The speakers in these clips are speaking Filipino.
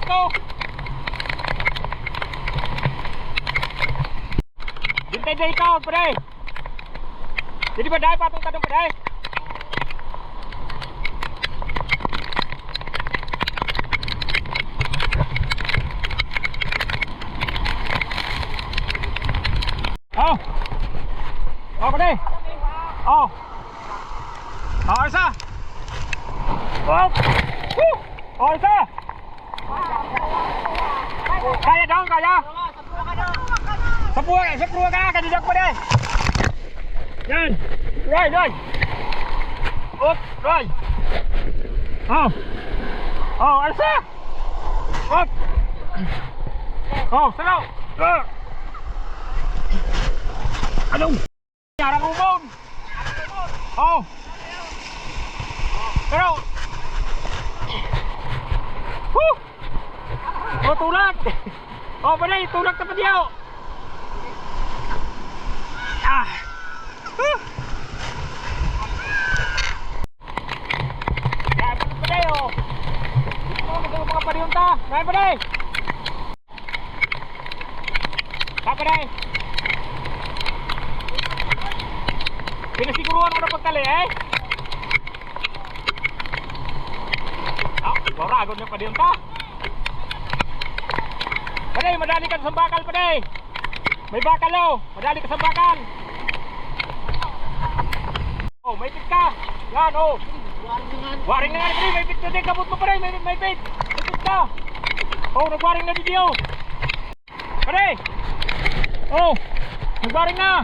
ko. Dintay day ikaw, pre. Jadi ba dahil patong tanong pa dahil? Oh. Oh, pre. Oh. Oh, isa. Oh. Woo. Oh, isa. Kaya dong, kaya. Sepuluh ka, kandidak pa deh. Yan. Right. Up, right. Oh. Oh, isa. Up. Oh, salaw. Anong? Yarang umon. Oh. Pero. Woo. Oh, tulak. Oh, balay, tulak na pa diyaw. Ah. Yan pa balay, oh. Oh, mga pariyon ta. Yan balay. Balay. Pinasiguruhan mo na pagkali, eh? Wala, agad na pa din ta. Paday, madali ka sa bakal, paday. May bakal, oh. Madali ka sa bakal. Oh, may pit ka. Yan, oh. Waring na nga, paday. May pit ka din. Kabut mo, paday. May pit. May pit ka. Oh, nagwaring na din, oh. Paday. Oh, nagwaring na.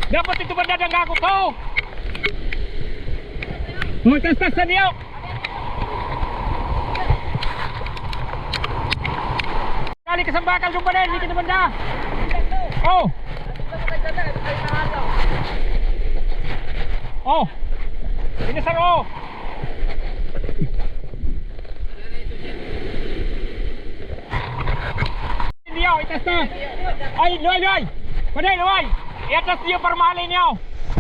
Dapat itu benda yang aku tahu. Oh, tes dia. Kali kesempatan jumpa deh di kita benda. Oh. Oh. Ini seru. Dia itesnya. Ay, loy. Padahal loy. I-atas dia permalin niyo.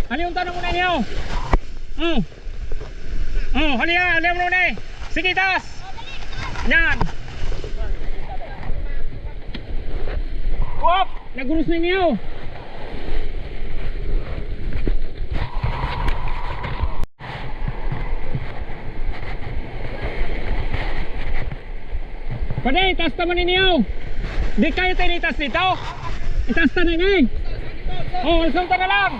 Hali unta na muna niyo. Hali mo na. Sige, tas. Yan. Wop, nagurus na niyo. Pwede, itas naman niyo. Di kayo tayo itas dito. Itas na nga. Oh, langsung ka na lang.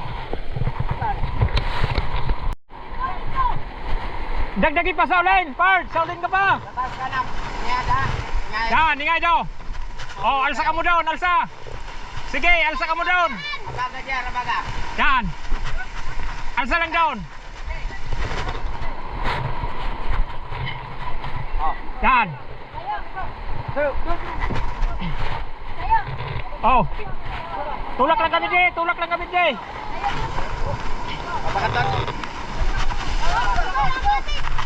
Dagdagi pa sa ulin, Pard, sa ulin ka pa. Yan, ingay daw. Oh, alsa ka mo doon, alsa. Sige, alsa ka mo doon. Yan. Alsa lang doon. Yan. Oh. Tulak lang kami di.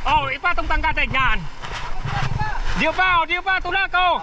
Oh, ipatong tangkateg yan. Diyo pa, tulak ko.